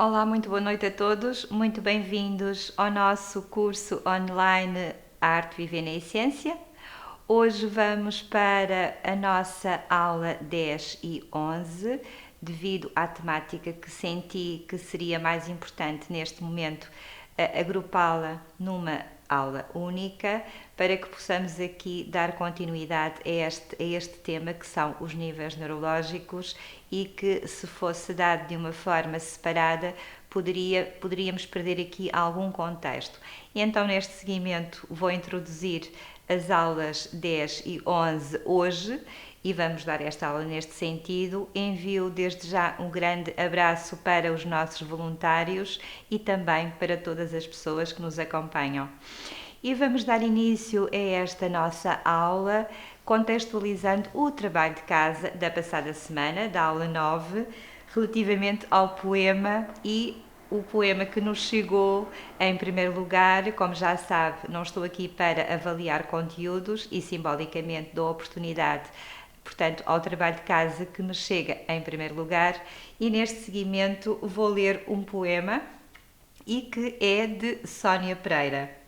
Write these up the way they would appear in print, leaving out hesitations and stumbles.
Olá, muito boa noite a todos, muito bem-vindos ao nosso curso online Arte, Viver na Essência. Hoje vamos para a nossa aula 10 e 11, devido à temática que senti que seria mais importante neste momento agrupá-la numa aula única, para que possamos aqui dar continuidade a este tema que são os níveis neurológicos e que, se fosse dado de uma forma separada, poderíamos perder aqui algum contexto. E então, neste seguimento, vou introduzir as aulas 10 e 11 hoje e vamos dar esta aula neste sentido. Envio desde já um grande abraço para os nossos voluntários e também para todas as pessoas que nos acompanham. E vamos dar início a esta nossa aula, contextualizando o trabalho de casa da passada semana, da aula 9, relativamente ao poema e o poema que nos chegou em primeiro lugar. Como já sabe, não estou aqui para avaliar conteúdos e simbolicamente dou oportunidade, portanto, ao trabalho de casa que me chega em primeiro lugar, e neste seguimento vou ler um poema e que é de Sónia Pereira.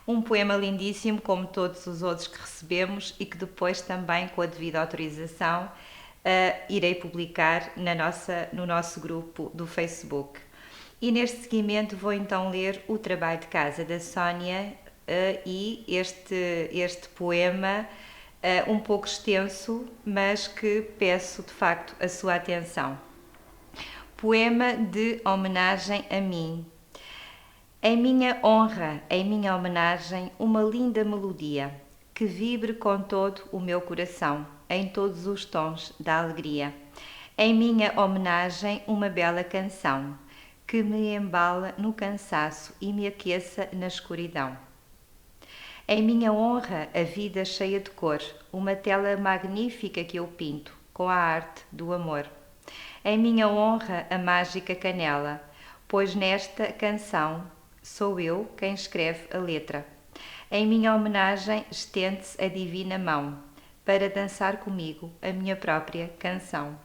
Um poema lindíssimo, como todos os outros que recebemos e que depois também, com a devida autorização, irei publicar no nosso grupo do Facebook. E neste seguimento vou então ler o trabalho de casa da Sónia e este poema um pouco extenso, mas que peço de facto a sua atenção. Poema de homenagem a mim. Em minha honra, em minha homenagem, uma linda melodia que vibre com todo o meu coração, em todos os tons da alegria. Em minha homenagem, uma bela canção que me embala no cansaço e me aqueça na escuridão. Em minha honra, a vida cheia de cor, uma tela magnífica que eu pinto com a arte do amor. Em minha honra, a mágica canela, pois nesta canção sou eu quem escreve a letra. Em minha homenagem, estende-se a divina mão para dançar comigo a minha própria canção.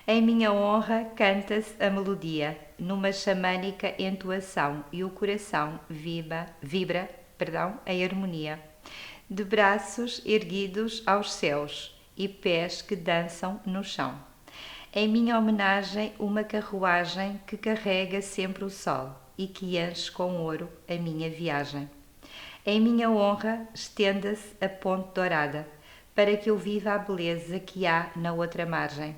Em minha honra, canta-se a melodia numa xamânica entoação e o coração vibra em harmonia. De braços erguidos aos céus e pés que dançam no chão. Em minha homenagem, uma carruagem que carrega sempre o sol e que enche com ouro a minha viagem. Em minha honra, estenda-se a ponte dourada, para que eu viva a beleza que há na outra margem,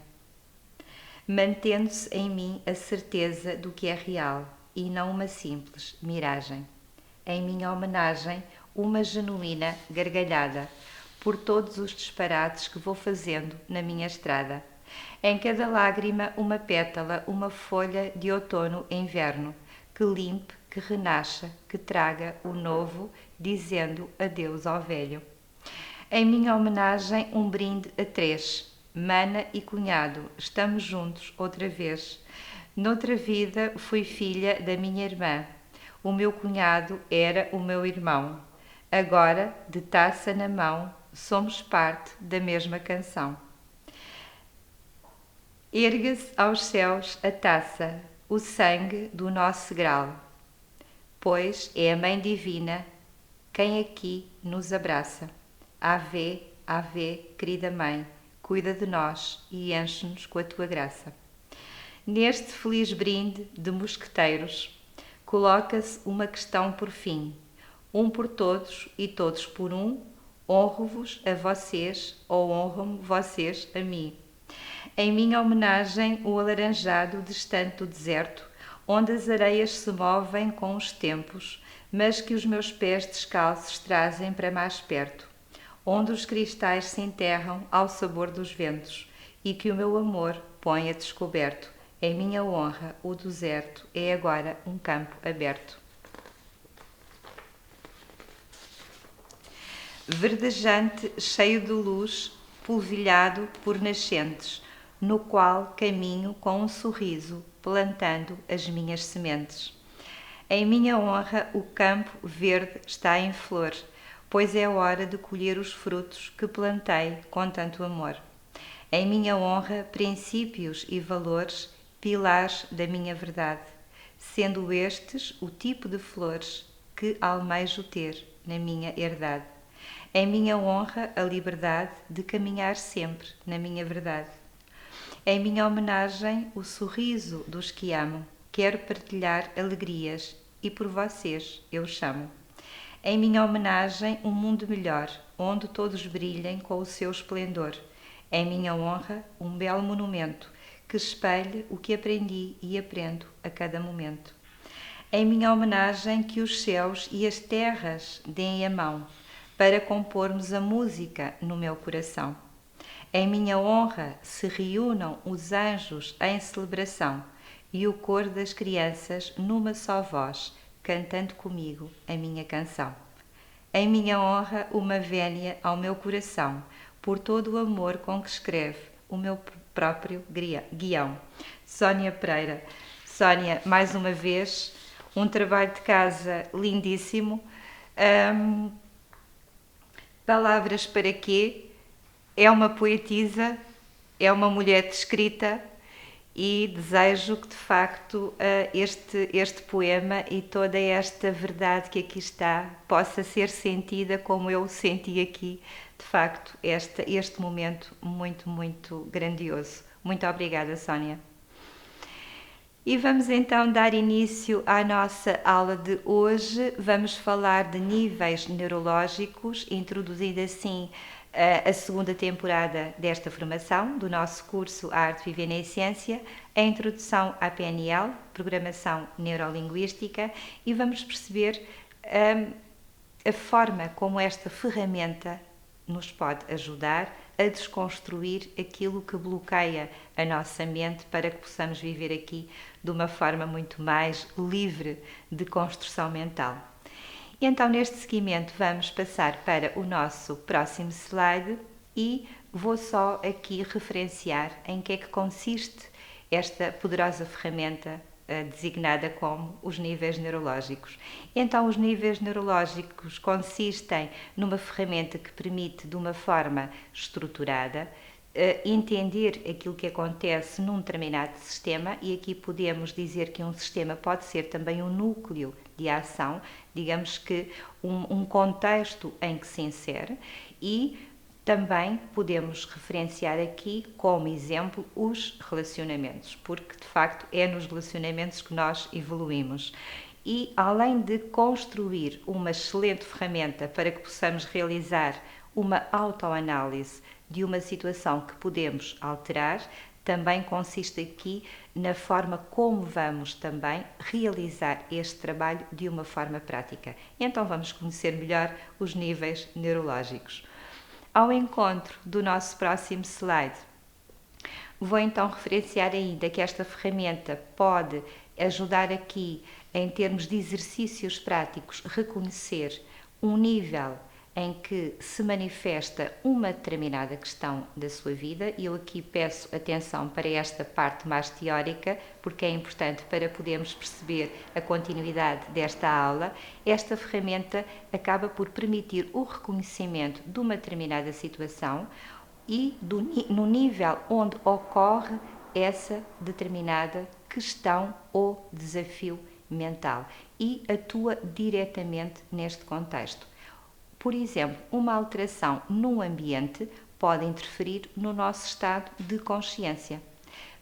mantendo-se em mim a certeza do que é real e não uma simples miragem. Em minha homenagem, uma genuína gargalhada por todos os disparates que vou fazendo na minha estrada. Em cada lágrima, uma pétala, uma folha de outono e inverno, que limpe, que renasça, que traga o novo, dizendo adeus ao velho. Em minha homenagem, um brinde a três. Mana e cunhado, estamos juntos outra vez. Noutra vida, fui filha da minha irmã. O meu cunhado era o meu irmão. Agora, de taça na mão, somos parte da mesma canção. Erga-se aos céus a taça, o sangue do nosso grau, pois é a Mãe Divina quem aqui nos abraça. Ave, ave, querida Mãe, cuida de nós e enche-nos com a tua graça. Neste feliz brinde de mosqueteiros, coloca-se uma questão por fim. Um por todos e todos por um, honro-vos a vocês ou honram-me vocês a mim. Em minha homenagem, o alaranjado distante do deserto, onde as areias se movem com os tempos, mas que os meus pés descalços trazem para mais perto, onde os cristais se enterram ao sabor dos ventos e que o meu amor põe a descoberto. Em minha honra, o deserto é agora um campo aberto. Verdejante, cheio de luz, polvilhado por nascentes, no qual caminho com um sorriso, plantando as minhas sementes. Em minha honra, o campo verde está em flor, pois é hora de colher os frutos que plantei com tanto amor. Em minha honra, princípios e valores pilares da minha verdade, sendo estes o tipo de flores que almejo ter na minha herdade. Em minha honra, a liberdade de caminhar sempre na minha verdade. Em minha homenagem, o sorriso dos que amo. Quero partilhar alegrias e por vocês eu chamo. Em minha homenagem, um mundo melhor, onde todos brilhem com o seu esplendor. Em minha honra, um belo monumento que espelhe o que aprendi e aprendo a cada momento. Em minha homenagem, que os céus e as terras deem a mão para compormos a música no meu coração. Em minha honra se reúnam os anjos em celebração e o coro das crianças numa só voz, cantando comigo a minha canção. Em minha honra, uma vénia ao meu coração, por todo o amor com que escreve o meu próprio guião. Sónia Pereira. Sónia, mais uma vez, um trabalho de casa lindíssimo. Palavras para quê? É uma poetisa, é uma mulher de escrita e desejo que de facto este poema e toda esta verdade que aqui está possa ser sentida como eu senti aqui, de facto, este momento muito, muito grandioso. Muito obrigada, Sónia. E vamos então dar início à nossa aula de hoje. Vamos falar de níveis neurológicos, introduzindo assim a segunda temporada desta formação, do nosso curso Arte, Viver na Essência, a introdução à PNL, Programação Neurolinguística, e vamos perceber a forma como esta ferramenta nos pode ajudar a desconstruir aquilo que bloqueia a nossa mente para que possamos viver aqui de uma forma muito mais livre de construção mental. E então, neste seguimento, vamos passar para o nosso próximo slide e vou só aqui referenciar em que é que consiste esta poderosa ferramenta designada como os níveis neurológicos. Então, os níveis neurológicos consistem numa ferramenta que permite, de uma forma estruturada, entender aquilo que acontece num determinado sistema, e aqui podemos dizer que um sistema pode ser também um núcleo de ação, digamos que um contexto em que se insere, e também podemos referenciar aqui como exemplo os relacionamentos, porque de facto é nos relacionamentos que nós evoluímos. E além de construir uma excelente ferramenta para que possamos realizar uma autoanálise de uma situação que podemos alterar, também consiste aqui na forma como vamos também realizar este trabalho de uma forma prática. Então vamos conhecer melhor os níveis neurológicos. Ao encontro do nosso próximo slide, vou então referenciar ainda que esta ferramenta pode ajudar aqui, em termos de exercícios práticos, reconhecer um nível em que se manifesta uma determinada questão da sua vida, e eu aqui peço atenção para esta parte mais teórica, porque é importante para podermos perceber a continuidade desta aula. Esta ferramenta acaba por permitir o reconhecimento de uma determinada situação e no nível onde ocorre essa determinada questão ou desafio mental, e atua diretamente neste contexto. Por exemplo, uma alteração num ambiente pode interferir no nosso estado de consciência.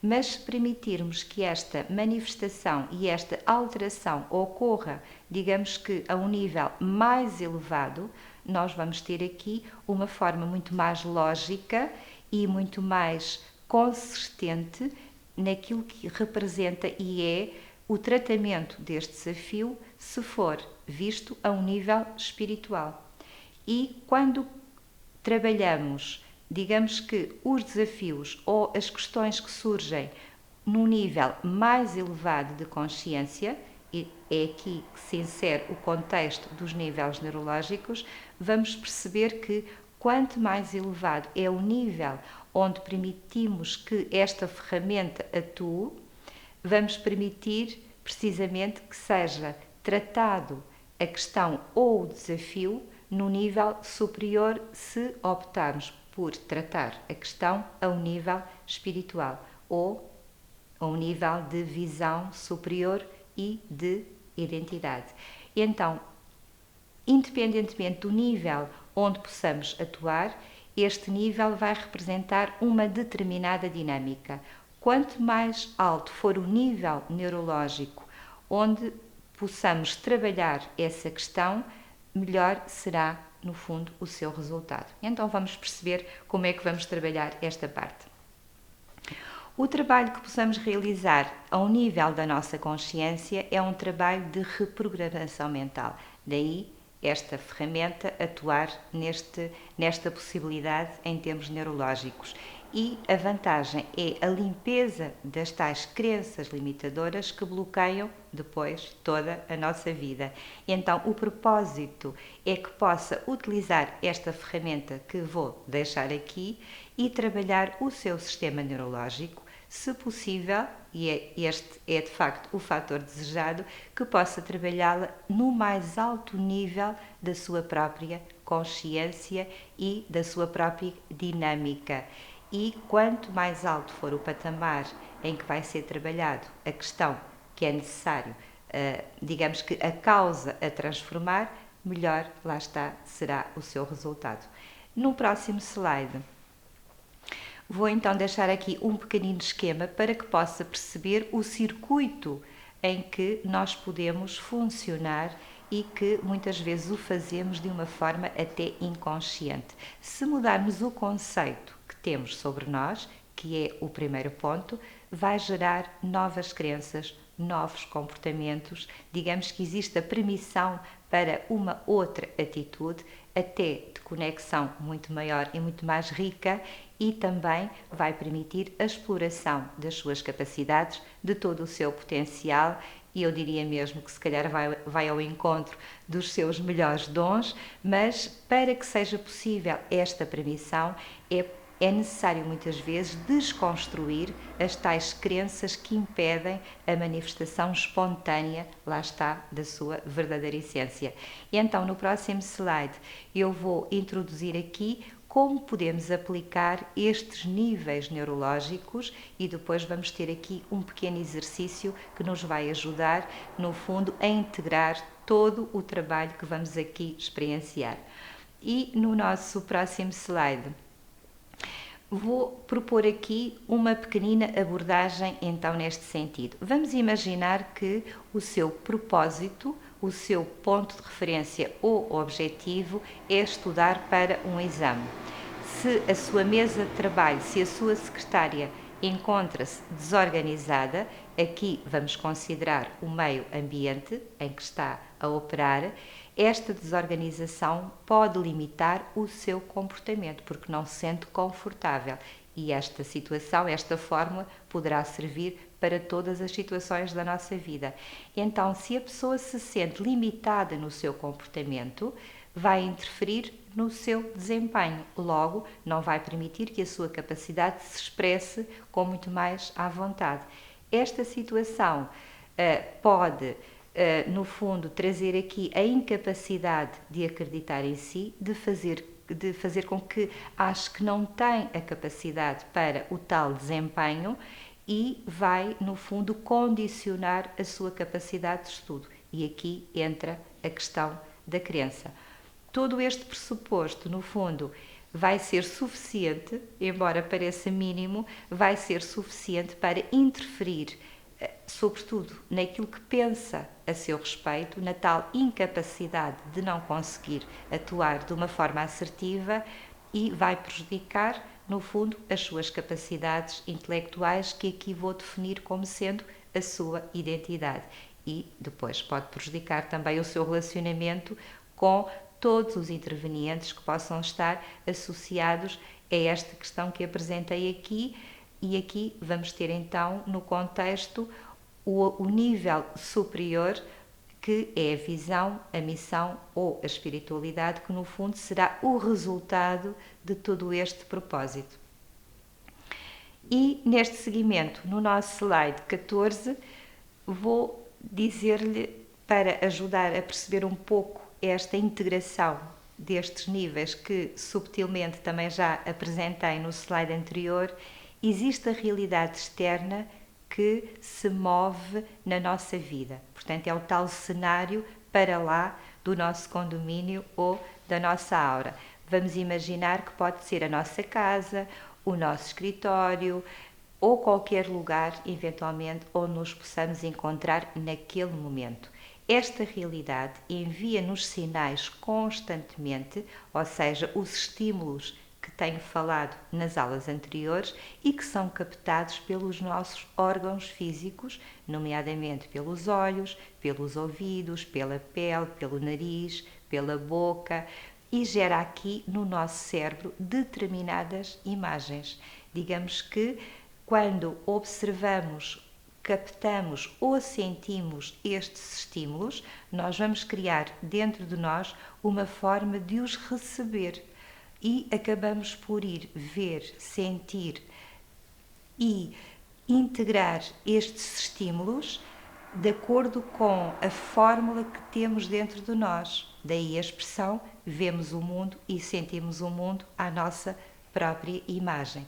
Mas se permitirmos que esta manifestação e esta alteração ocorra, digamos que a um nível mais elevado, nós vamos ter aqui uma forma muito mais lógica e muito mais consistente naquilo que representa e é o tratamento deste desafio, se for visto a um nível espiritual. E quando trabalhamos, digamos que os desafios ou as questões que surgem num nível mais elevado de consciência, e é aqui que se insere o contexto dos níveis neurológicos, vamos perceber que quanto mais elevado é o nível onde permitimos que esta ferramenta atue, vamos permitir precisamente que seja tratado a questão ou o desafio no nível superior, se optarmos por tratar a questão a um nível espiritual ou a um nível de visão superior e de identidade. Então, independentemente do nível onde possamos atuar, este nível vai representar uma determinada dinâmica. Quanto mais alto for o nível neurológico onde possamos trabalhar essa questão, melhor será, no fundo, o seu resultado. Então vamos perceber como é que vamos trabalhar esta parte. O trabalho que possamos realizar ao nível da nossa consciência é um trabalho de reprogramação mental. Daí esta ferramenta atuar nesta possibilidade em termos neurológicos. E a vantagem é a limpeza das tais crenças limitadoras que bloqueiam depois toda a nossa vida. Então, o propósito é que possa utilizar esta ferramenta que vou deixar aqui e trabalhar o seu sistema neurológico, se possível, e este é de facto o fator desejado, que possa trabalhá-la no mais alto nível da sua própria consciência e da sua própria dinâmica. E quanto mais alto for o patamar em que vai ser trabalhado a questão que é necessário, digamos que a causa a transformar, melhor, lá está, será o seu resultado. No próximo slide, vou então deixar aqui um pequenino esquema para que possa perceber o circuito em que nós podemos funcionar e que muitas vezes o fazemos de uma forma até inconsciente. Se mudarmos o conceito que temos sobre nós, que é o primeiro ponto, vai gerar novas crenças, novos comportamentos, digamos que existe a permissão para uma outra atitude, até de conexão muito maior e muito mais rica, e também vai permitir a exploração das suas capacidades, de todo o seu potencial, e eu diria mesmo que se calhar vai ao encontro dos seus melhores dons, mas para que seja possível esta permissão é necessário muitas vezes desconstruir as tais crenças que impedem a manifestação espontânea, lá está, da sua verdadeira essência. E então, no próximo slide, eu vou introduzir aqui como podemos aplicar estes níveis neurológicos e depois vamos ter aqui um pequeno exercício que nos vai ajudar, no fundo, a integrar todo o trabalho que vamos aqui experienciar. E no nosso próximo slide, vou propor aqui uma pequenina abordagem então neste sentido. Vamos imaginar que o seu propósito, o seu ponto de referência ou objetivo é estudar para um exame. Se a sua mesa de trabalho, se a sua secretária encontra-se desorganizada, aqui vamos considerar o meio ambiente em que está a operar. Esta desorganização pode limitar o seu comportamento, porque não se sente confortável. E esta situação, esta fórmula, poderá servir para todas as situações da nossa vida. Então, se a pessoa se sente limitada no seu comportamento, vai interferir no seu desempenho. Logo, não vai permitir que a sua capacidade se expresse com muito mais à vontade. Esta situação pode no fundo, trazer aqui a incapacidade de acreditar em si, de fazer com que ache que não tem a capacidade para o tal desempenho e vai, no fundo, condicionar a sua capacidade de estudo. E aqui entra a questão da crença. Todo este pressuposto, no fundo, vai ser suficiente, embora pareça mínimo, vai ser suficiente para interferir sobretudo naquilo que pensa a seu respeito, na tal incapacidade de não conseguir atuar de uma forma assertiva e vai prejudicar, no fundo, as suas capacidades intelectuais, que aqui vou definir como sendo a sua identidade. E depois pode prejudicar também o seu relacionamento com todos os intervenientes que possam estar associados a esta questão que apresentei aqui. E aqui vamos ter então no contexto o nível superior, que é a visão, a missão ou a espiritualidade, que no fundo será o resultado de todo este propósito. E neste seguimento, no nosso slide 14, vou dizer-lhe, para ajudar a perceber um pouco esta integração destes níveis que subtilmente também já apresentei no slide anterior, existe a realidade externa que se move na nossa vida. Portanto, é o tal cenário para lá do nosso condomínio ou da nossa aura. Vamos imaginar que pode ser a nossa casa, o nosso escritório ou qualquer lugar, eventualmente, onde nos possamos encontrar naquele momento. Esta realidade envia-nos sinais constantemente, ou seja, os estímulos que tenho falado nas aulas anteriores e que são captados pelos nossos órgãos físicos, nomeadamente pelos olhos, pelos ouvidos, pela pele, pelo nariz, pela boca, e gera aqui no nosso cérebro determinadas imagens. Digamos que quando observamos, captamos ou sentimos estes estímulos, nós vamos criar dentro de nós uma forma de os receber e acabamos por ir ver, sentir e integrar estes estímulos de acordo com a fórmula que temos dentro de nós. Daí a expressão vemos o mundo e sentimos o mundo à nossa própria imagem.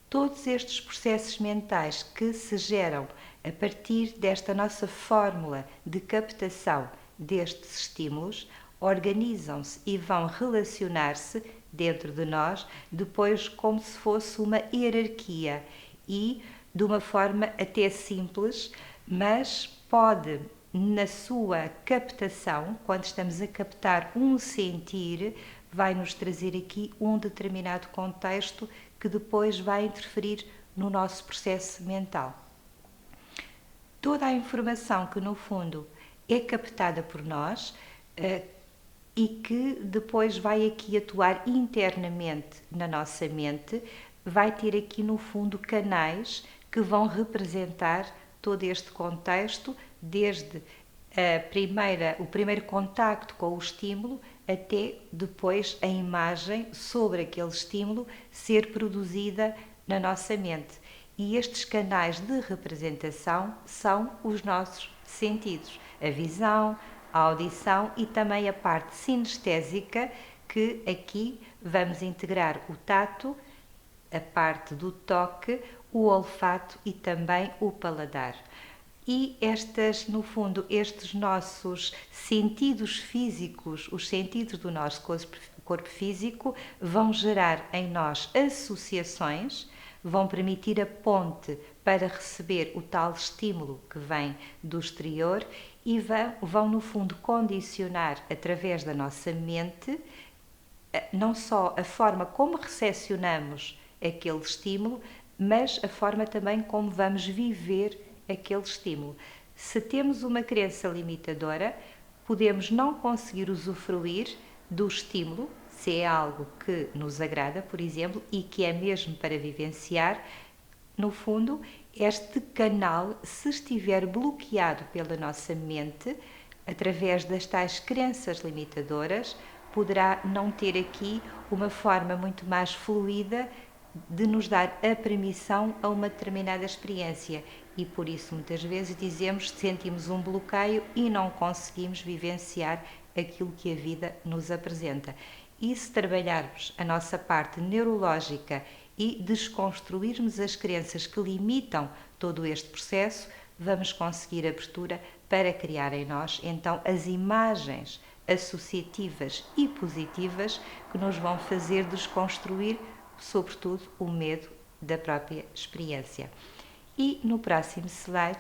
Todos estes processos mentais que se geram a partir desta nossa fórmula de captação destes estímulos organizam-se e vão relacionar-se dentro de nós depois como se fosse uma hierarquia e de uma forma até simples, mas pode, na sua captação, quando estamos a captar um sentir, vai nos trazer aqui um determinado contexto que depois vai interferir no nosso processo mental. Toda a informação que, no fundo, é captada por nós e que depois vai aqui atuar internamente na nossa mente, vai ter aqui, no fundo, canais que vão representar todo este contexto, desde o primeiro contacto com o estímulo até depois a imagem sobre aquele estímulo ser produzida na nossa mente. E estes canais de representação são os nossos sentidos, a visão, a audição e também a parte sinestésica, que aqui vamos integrar o tato, a parte do toque, o olfato e também o paladar. E no fundo, estes nossos sentidos físicos, os sentidos do nosso corpo físico, vão gerar em nós associações, vão permitir a ponte para receber o tal estímulo que vem do exterior e vão no fundo, condicionar através da nossa mente não só a forma como recepcionamos aquele estímulo, mas a forma também como vamos viver aquele estímulo. Se temos uma crença limitadora, podemos não conseguir usufruir do estímulo, se é algo que nos agrada, por exemplo, e que é mesmo para vivenciar. No fundo, este canal, se estiver bloqueado pela nossa mente, através das tais crenças limitadoras, poderá não ter aqui uma forma muito mais fluida de nos dar a permissão a uma determinada experiência. E por isso muitas vezes sentimos um bloqueio e não conseguimos vivenciar aquilo que a vida nos apresenta. E se trabalharmos a nossa parte neurológica e desconstruirmos as crenças que limitam todo este processo, vamos conseguir abertura para criar em nós então as imagens associativas e positivas que nos vão fazer desconstruir, sobretudo, o medo da própria experiência. E no próximo slide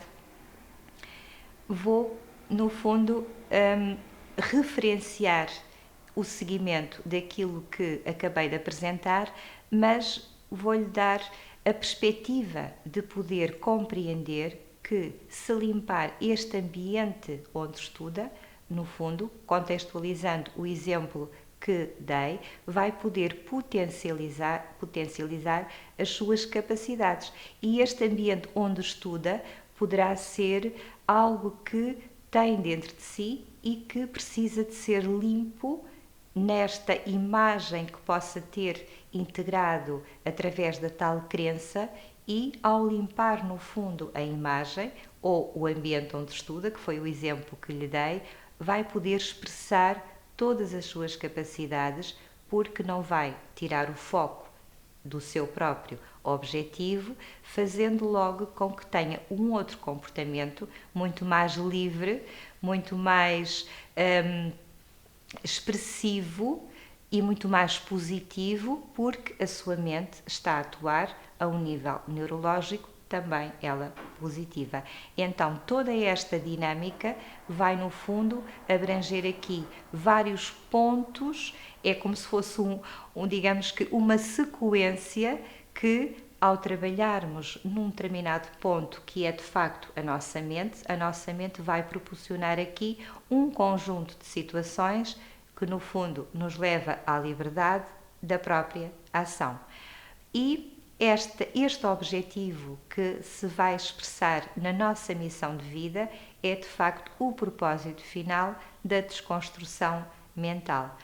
vou, no fundo, referenciar o seguimento daquilo que acabei de apresentar, mas vou-lhe dar a perspectiva de poder compreender que se limpar este ambiente onde estuda, no fundo, contextualizando o exemplo que dei, vai poder potencializar as suas capacidades. E este ambiente onde estuda poderá ser algo que tem dentro de si e que precisa de ser limpo nesta imagem que possa ter integrado através da tal crença, e ao limpar no fundo a imagem ou o ambiente onde estuda, que foi o exemplo que lhe dei, vai poder expressar todas as suas capacidades, porque não vai tirar o foco do seu próprio objetivo, fazendo logo com que tenha um outro comportamento muito mais livre, muito mais expressivo e muito mais positivo, porque a sua mente está a atuar a um nível neurológico também ela positiva. Então toda esta dinâmica vai no fundo abranger aqui vários pontos, é como se fosse digamos que uma sequência que ao trabalharmos num determinado ponto que é de facto a nossa mente vai proporcionar aqui um conjunto de situações que no fundo nos leva à liberdade da própria ação. E este objetivo que se vai expressar na nossa missão de vida é de facto o propósito final da desconstrução mental.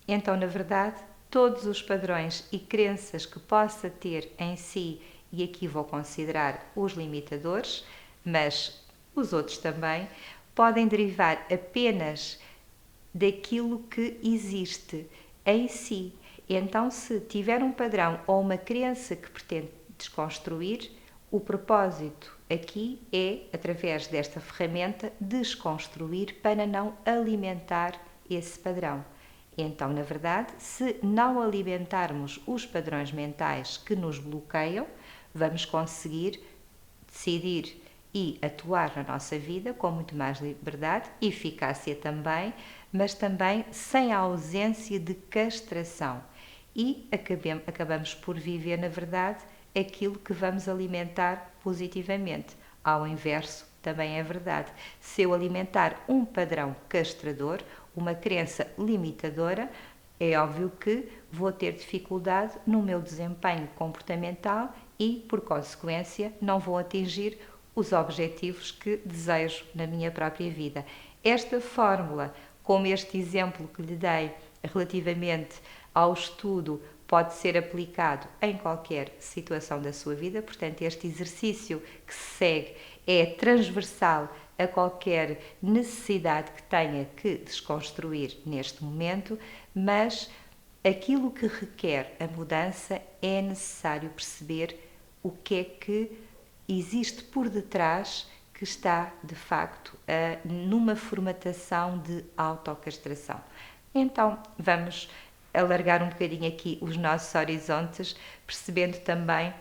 Então, na verdade, todos os padrões e crenças que possa ter em si, e aqui vou considerar os limitadores, mas os outros também, podem derivar apenas daquilo que existe em si. Então, se tiver um padrão ou uma crença que pretende desconstruir, o propósito aqui é, através desta ferramenta, desconstruir para não alimentar esse padrão. Então, na verdade, se não alimentarmos os padrões mentais que nos bloqueiam, vamos conseguir decidir e atuar na nossa vida com muito mais liberdade, eficácia também, mas também sem a ausência de castração. E acabamos por viver, na verdade, aquilo que vamos alimentar positivamente. Ao inverso, também é verdade. Se eu alimentar um padrão castrador, uma crença limitadora, é óbvio que vou ter dificuldade no meu desempenho comportamental e, por consequência, não vou atingir os objetivos que desejo na minha própria vida. Esta fórmula, como este exemplo que lhe dei relativamente ao estudo, pode ser aplicado em qualquer situação da sua vida, portanto, este exercício que se segue é transversal a qualquer necessidade que tenha que desconstruir neste momento, mas aquilo que requer a mudança é necessário perceber o que é que existe por detrás que está, de facto, numa formatação de autocastração. Então, vamos alargar um bocadinho aqui os nossos horizontes, percebendo também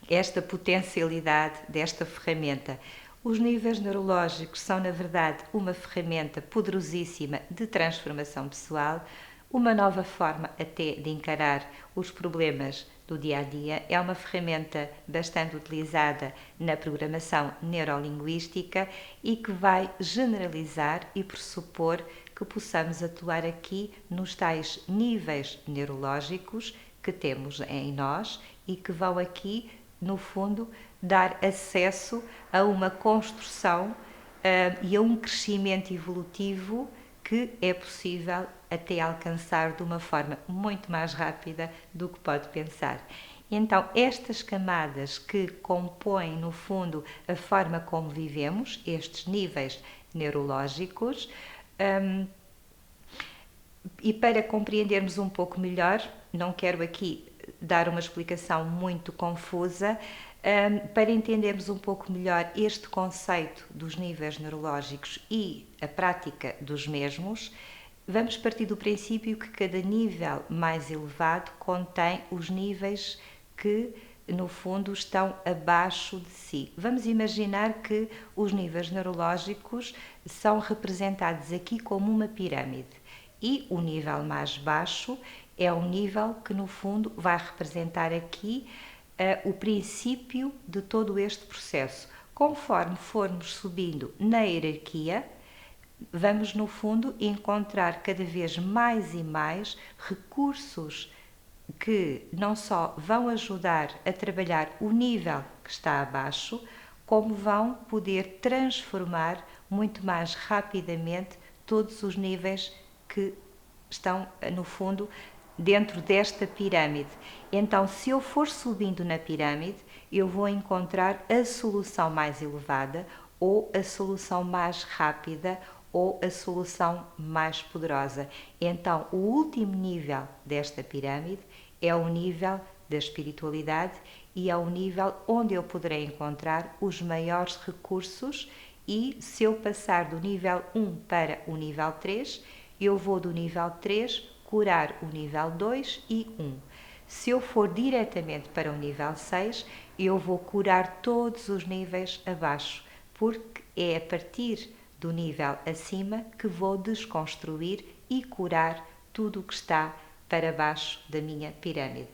esta potencialidade desta ferramenta. Os níveis neurológicos são, na verdade, uma ferramenta poderosíssima de transformação pessoal, uma nova forma até de encarar os problemas do dia a dia. É uma ferramenta bastante utilizada na programação neurolinguística e que vai generalizar e pressupor que possamos atuar aqui nos tais níveis neurológicos que temos em nós e que vão aqui, no fundo, dar acesso a uma construção e a um crescimento evolutivo que é possível até alcançar de uma forma muito mais rápida do que pode pensar. Então, estas camadas que compõem, no fundo, a forma como vivemos, estes níveis neurológicos, e para compreendermos um pouco melhor, não quero aqui dar uma explicação muito confusa, para entendermos um pouco melhor este conceito dos níveis neurológicos e a prática dos mesmos, vamos partir do princípio que cada nível mais elevado contém os níveis que, no fundo, estão abaixo de si. Vamos imaginar que os níveis neurológicos são representados aqui como uma pirâmide e o nível mais baixo é um nível que, no fundo, vai representar aqui o princípio de todo este processo. Conforme formos subindo na hierarquia, vamos, no fundo, encontrar cada vez mais e mais recursos que não só vão ajudar a trabalhar o nível que está abaixo, como vão poder transformar muito mais rapidamente todos os níveis que estão, no fundo, dentro desta pirâmide. Então, se eu for subindo na pirâmide, eu vou encontrar a solução mais elevada ou a solução mais rápida ou a solução mais poderosa. Então, o último nível desta pirâmide é o nível da espiritualidade e é o nível onde eu poderei encontrar os maiores recursos. E se eu passar do nível 1 para o nível 3, eu vou do nível 3 curar o nível 2 e 1. Se eu for diretamente para o nível 6, eu vou curar todos os níveis abaixo, porque é a partir do nível acima que vou desconstruir e curar tudo o que está para baixo da minha pirâmide.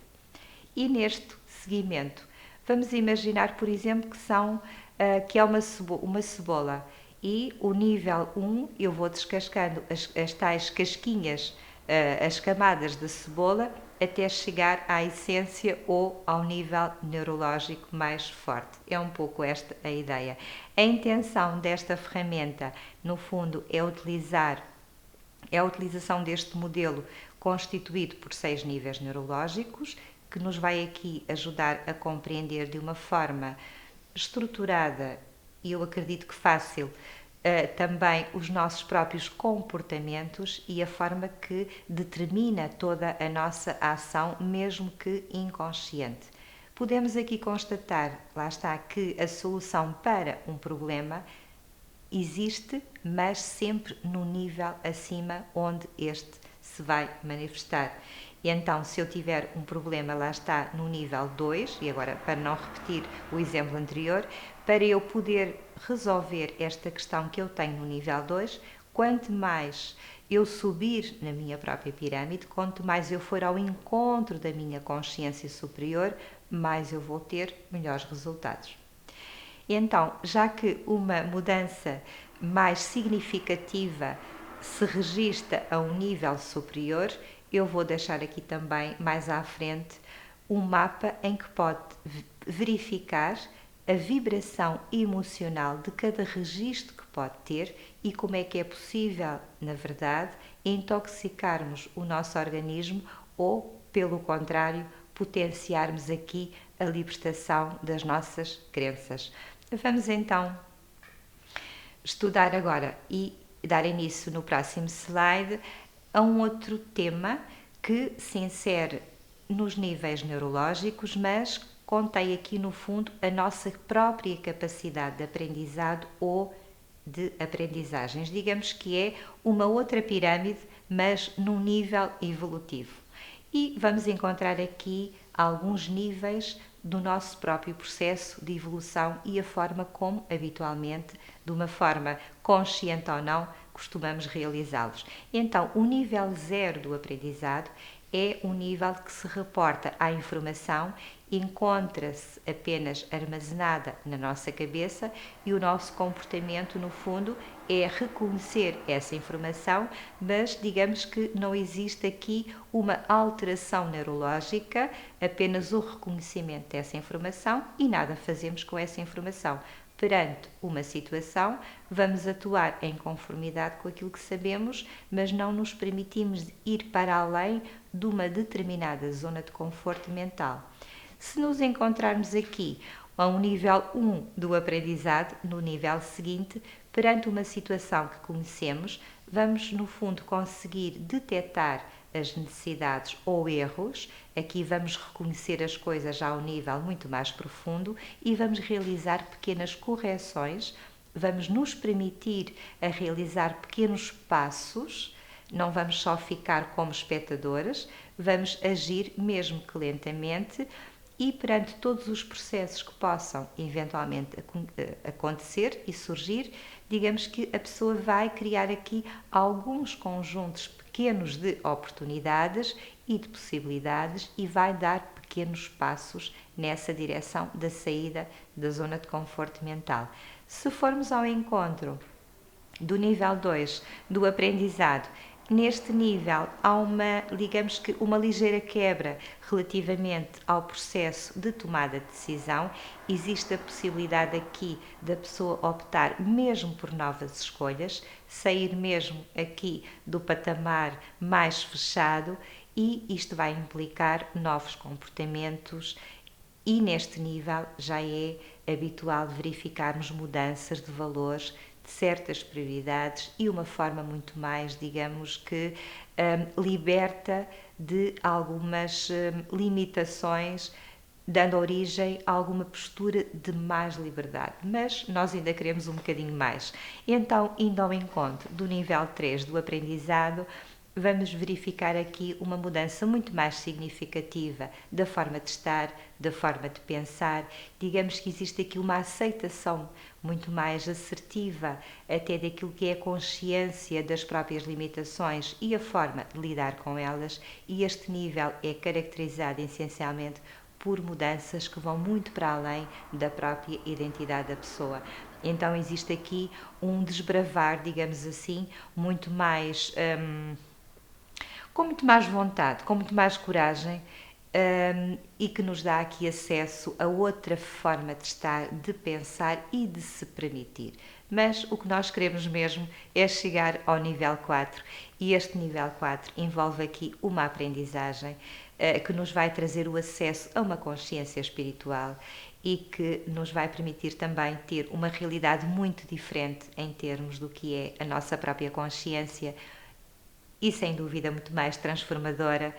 E neste seguimento, vamos imaginar, por exemplo, que é uma cebola e o nível 1 eu vou descascando as tais casquinhas, as camadas da cebola, até chegar à essência ou ao nível neurológico mais forte. É um pouco esta a ideia. A intenção desta ferramenta, no fundo, é a utilização deste modelo constituído por 6 níveis neurológicos, que nos vai aqui ajudar a compreender de uma forma estruturada e eu acredito que fácil também os nossos próprios comportamentos e a forma que determina toda a nossa ação, mesmo que inconsciente. Podemos aqui constatar, lá está, que a solução para um problema existe, mas sempre no nível acima onde este se vai manifestar. E então, se eu tiver um problema, lá está, no nível 2, e agora para não repetir o exemplo anterior, para eu poder resolver esta questão que eu tenho no nível 2, quanto mais eu subir na minha própria pirâmide, quanto mais eu for ao encontro da minha consciência superior, mais eu vou ter melhores resultados. Então, já que uma mudança mais significativa se registra a um nível superior, eu vou deixar aqui também, mais à frente, um mapa em que pode verificar a vibração emocional de cada registro que pode ter e como é que é possível, na verdade, intoxicarmos o nosso organismo ou, pelo contrário, potenciarmos aqui a libertação das nossas crenças. Vamos então estudar agora e dar início no próximo slide a um outro tema que se insere nos níveis neurológicos, mas contém aqui no fundo a nossa própria capacidade de aprendizado ou de aprendizagens. Digamos que é uma outra pirâmide, mas num nível evolutivo. E vamos encontrar aqui alguns níveis do nosso próprio processo de evolução e a forma como, habitualmente, de uma forma consciente ou não, costumamos realizá-los. Então, o nível 0 do aprendizado é um nível que se reporta à informação, encontra-se apenas armazenada na nossa cabeça e o nosso comportamento, no fundo, é reconhecer essa informação, mas digamos que não existe aqui uma alteração neurológica, apenas o reconhecimento dessa informação e nada fazemos com essa informação. Perante uma situação, vamos atuar em conformidade com aquilo que sabemos, mas não nos permitimos ir para além de uma determinada zona de conforto mental. Se nos encontrarmos aqui a um nível 1 do aprendizado, no nível seguinte, perante uma situação que conhecemos, vamos no fundo conseguir detectar as necessidades ou erros. Aqui vamos reconhecer as coisas a um nível muito mais profundo e vamos realizar pequenas correções, vamos nos permitir a realizar pequenos passos, não vamos só ficar como espectadoras, vamos agir mesmo que lentamente e perante todos os processos que possam eventualmente acontecer e surgir, digamos que a pessoa vai criar aqui alguns conjuntos pequenos de oportunidades e de possibilidades e vai dar pequenos passos nessa direção da saída da zona de conforto mental. Se formos ao encontro do nível 2 do aprendizado, neste nível há digamos que uma ligeira quebra relativamente ao processo de tomada de decisão. Existe a possibilidade aqui da pessoa optar mesmo por novas escolhas, sair mesmo aqui do patamar mais fechado e isto vai implicar novos comportamentos e neste nível já é habitual verificarmos mudanças de valores, certas prioridades e uma forma muito mais, digamos que, liberta de algumas limitações dando origem a alguma postura de mais liberdade, mas nós ainda queremos um bocadinho mais. Então, indo ao encontro do nível 3 do aprendizado, vamos verificar aqui uma mudança muito mais significativa da forma de estar, da forma de pensar. Digamos que existe aqui uma aceitação muito mais assertiva até daquilo que é a consciência das próprias limitações e a forma de lidar com elas, e este nível é caracterizado essencialmente por mudanças que vão muito para além da própria identidade da pessoa. Então existe aqui um desbravar, digamos assim, muito mais com muito mais vontade, com muito mais coragem, e que nos dá aqui acesso a outra forma de estar, de pensar e de se permitir. Mas o que nós queremos mesmo é chegar ao nível 4, e este nível 4 envolve aqui uma aprendizagem que nos vai trazer o acesso a uma consciência espiritual e que nos vai permitir também ter uma realidade muito diferente em termos do que é a nossa própria consciência, e sem dúvida muito mais transformadora.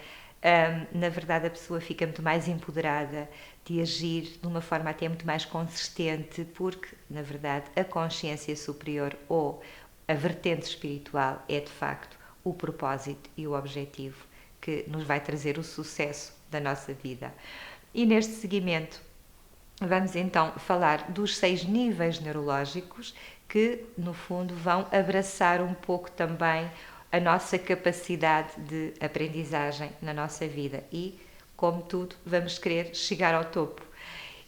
Na verdade, a pessoa fica muito mais empoderada de agir de uma forma até muito mais consistente, porque, na verdade, a consciência superior ou a vertente espiritual é, de facto, o propósito e o objetivo que nos vai trazer o sucesso da nossa vida. E neste seguimento, vamos então falar dos 6 níveis neurológicos que, no fundo, vão abraçar um pouco também a nossa capacidade de aprendizagem na nossa vida e, como tudo, vamos querer chegar ao topo.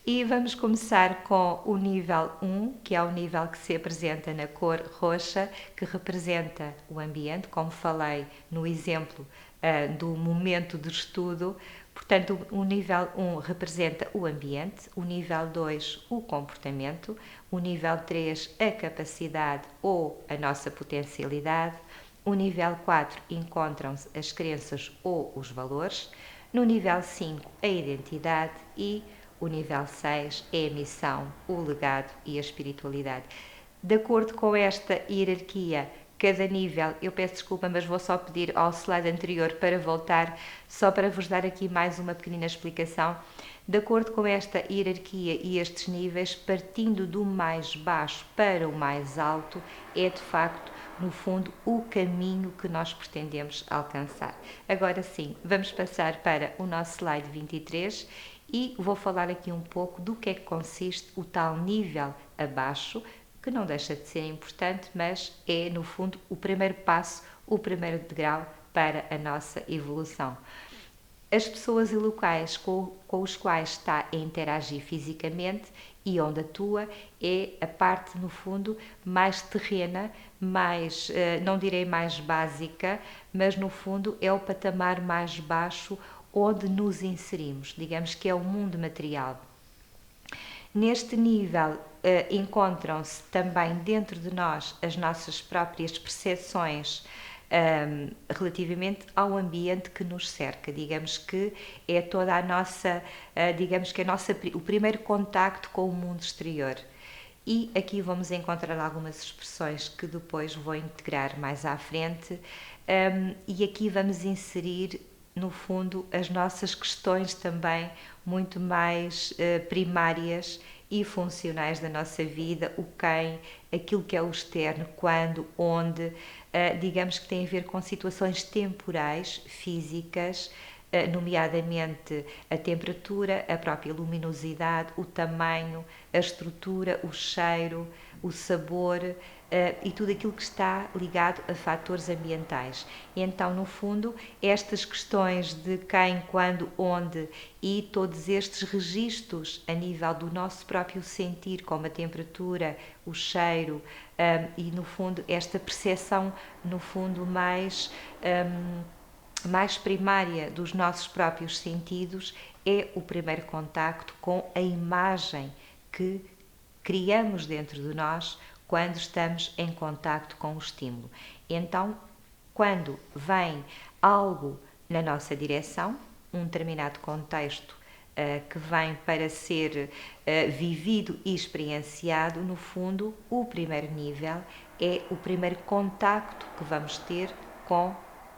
E vamos começar com o nível 1, que é o nível que se apresenta na cor roxa, que representa o ambiente, como falei no exemplo do momento de estudo. Portanto, o nível 1 representa o ambiente, o nível 2 o comportamento, o nível 3 a capacidade ou a nossa potencialidade, o nível 4 encontram-se as crenças ou os valores, no nível 5 a identidade e o nível 6 é a missão, o legado e a espiritualidade. De acordo com esta hierarquia, cada nível, eu peço desculpa, mas vou só pedir ao slide anterior para voltar, só para vos dar aqui mais uma pequenina explicação. De acordo com esta hierarquia e estes níveis, partindo do mais baixo para o mais alto, é de facto, no fundo, o caminho que nós pretendemos alcançar. Agora sim, vamos passar para o nosso slide 23 e vou falar aqui um pouco do que é que consiste o tal nível abaixo, que não deixa de ser importante, mas é, no fundo, o primeiro passo, o primeiro degrau para a nossa evolução. As pessoas e locais com os quais está a interagir fisicamente e onde atua é a parte, no fundo, mais terrena, mais, não direi mais básica, mas no fundo é o patamar mais baixo onde nos inserimos, digamos que é o mundo material. Neste nível encontram-se também dentro de nós as nossas próprias percepções relativamente ao ambiente que nos cerca. Digamos que é toda a nossa, digamos que o primeiro contacto com o mundo exterior. E aqui vamos encontrar algumas expressões que depois vou integrar mais à frente, e aqui vamos inserir, no fundo, as nossas questões também muito mais primárias e funcionais da nossa vida, o quem, aquilo que é o externo, quando, onde, digamos que tem a ver com situações temporais, físicas, nomeadamente a temperatura, a própria luminosidade, o tamanho, a estrutura, o cheiro, o sabor e tudo aquilo que está ligado a fatores ambientais. Então, no fundo, estas questões de quem, quando, onde e todos estes registros a nível do nosso próprio sentir, como a temperatura, o cheiro e, no fundo, esta percepção, no fundo, mais primária dos nossos próprios sentidos, é o primeiro contacto com a imagem que criamos dentro de nós quando estamos em contacto com o estímulo. Então, quando vem algo na nossa direção, um determinado contexto que vem para ser vivido e experienciado, no fundo, o primeiro nível é o primeiro contacto que vamos ter com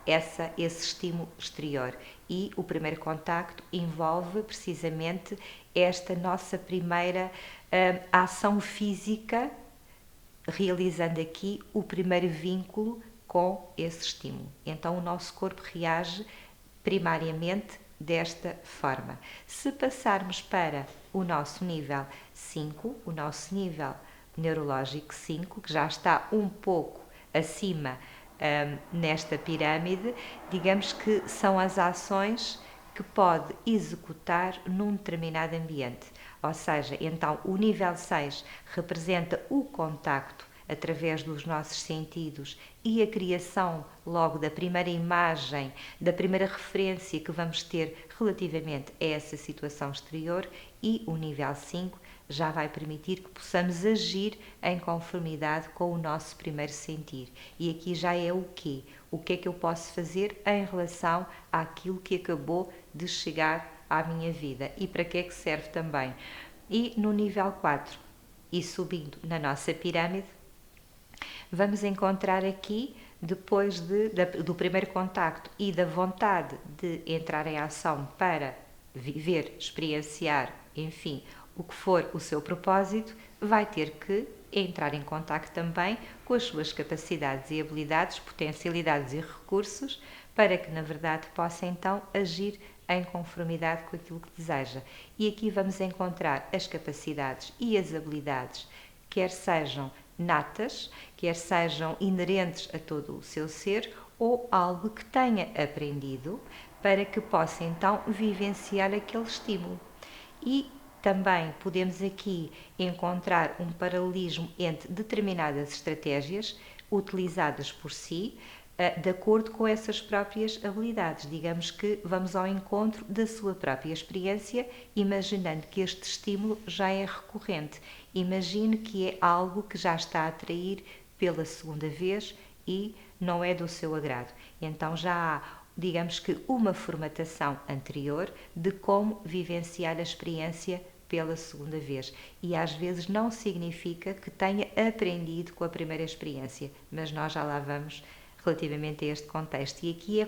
esse estímulo exterior. E o primeiro contacto envolve precisamente esta nossa primeira ação física, realizando aqui o primeiro vínculo com esse estímulo. Então o nosso corpo reage primariamente desta forma. Se passarmos para o nosso nível 5, o nosso nível neurológico 5, que já está um pouco acima nesta pirâmide, digamos que são as ações que pode executar num determinado ambiente. Ou seja, então o nível 6 representa o contacto através dos nossos sentidos e a criação logo da primeira imagem, da primeira referência que vamos ter relativamente a essa situação exterior, e o nível 5 já vai permitir que possamos agir em conformidade com o nosso primeiro sentir. E aqui já é o quê? O que é que eu posso fazer em relação àquilo que acabou de chegar à minha vida e para que é que serve também. E no nível 4, e subindo na nossa pirâmide, vamos encontrar aqui, depois do primeiro contacto e da vontade de entrar em ação para viver, experienciar, enfim, o que for o seu propósito, vai ter que entrar em contacto também com as suas capacidades e habilidades, potencialidades e recursos, para que na verdade possa então agir em conformidade com aquilo que deseja. E aqui vamos encontrar as capacidades e as habilidades, quer sejam natas, quer sejam inerentes a todo o seu ser, ou algo que tenha aprendido para que possa então vivenciar aquele estímulo. E também podemos aqui encontrar um paralelismo entre determinadas estratégias utilizadas por si, de acordo com essas próprias habilidades. Digamos que vamos ao encontro da sua própria experiência, imaginando que este estímulo já é recorrente. Imagine que é algo que já está a atrair pela segunda vez e não é do seu agrado. Então já há, digamos que, uma formatação anterior de como vivenciar a experiência pela segunda vez. E às vezes não significa que tenha aprendido com a primeira experiência, mas nós já lá vamos relativamente a este contexto. E aqui é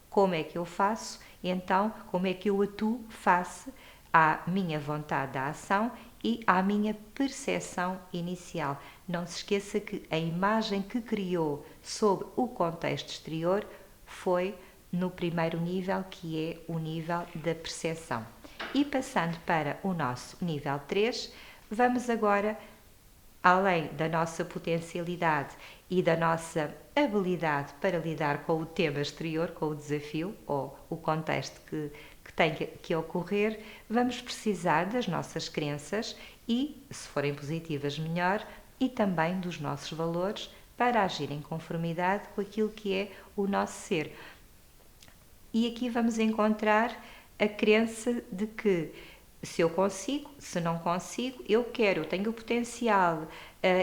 como é que eu faço, então como é que eu atuo face à minha vontade da ação e à minha percepção inicial. Não se esqueça que a imagem que criou sobre o contexto exterior foi no primeiro nível, que é o nível da percepção. E passando para o nosso nível 3, vamos agora, além da nossa potencialidade e da nossa habilidade para lidar com o tema exterior, com o desafio ou o contexto que tem que ocorrer, vamos precisar das nossas crenças e, se forem positivas, melhor, e também dos nossos valores para agir em conformidade com aquilo que é o nosso ser. E aqui vamos encontrar a crença de que se eu consigo, se não consigo, eu quero, eu tenho o potencial,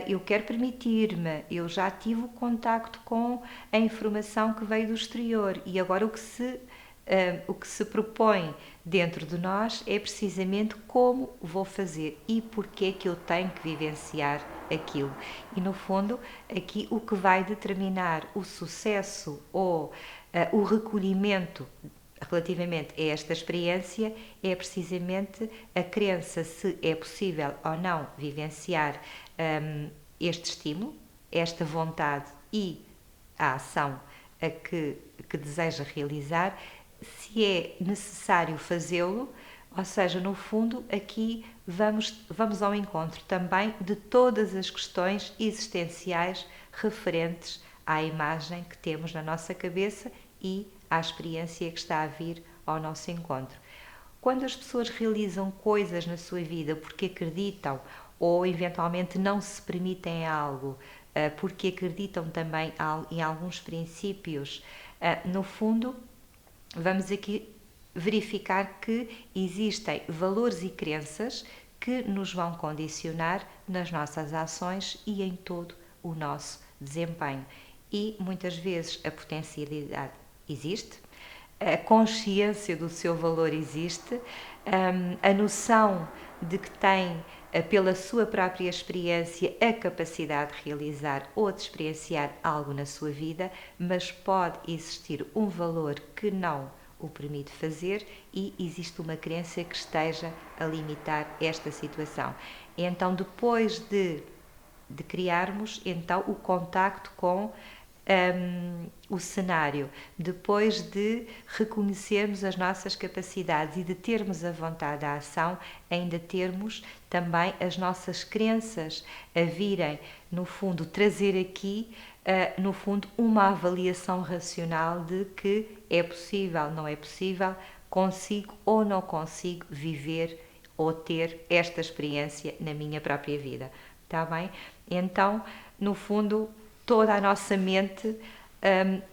eu quero permitir-me, eu já tive o contacto com a informação que veio do exterior e agora o que se propõe dentro de nós é precisamente como vou fazer e porque é que eu tenho que vivenciar aquilo. E no fundo, aqui o que vai determinar o sucesso ou o recolhimento relativamente a esta experiência é precisamente a crença se é possível ou não vivenciar este estímulo, esta vontade e a ação que deseja realizar, se é necessário fazê-lo, ou seja, no fundo, aqui vamos ao encontro também de todas as questões existenciais referentes à imagem que temos na nossa cabeça e à experiência que está a vir ao nosso encontro. Quando as pessoas realizam coisas na sua vida porque acreditam ou eventualmente não se permitem algo, porque acreditam também em alguns princípios, no fundo, vamos aqui verificar que existem valores e crenças que nos vão condicionar nas nossas ações e em todo o nosso desempenho. E muitas vezes a potencialidade existe, a consciência do seu valor existe, a noção de que tem, pela sua própria experiência, a capacidade de realizar ou de experienciar algo na sua vida, mas pode existir um valor que não o permite fazer e existe uma crença que esteja a limitar esta situação. Então, depois de criarmos então o contacto com o cenário, depois de reconhecermos as nossas capacidades e de termos a vontade da ação, ainda termos também as nossas crenças a virem, no fundo, trazer aqui, no fundo, uma avaliação racional de que é possível, não é possível, consigo ou não consigo viver ou ter esta experiência na minha própria vida. Está bem? Então, no fundo, toda a nossa mente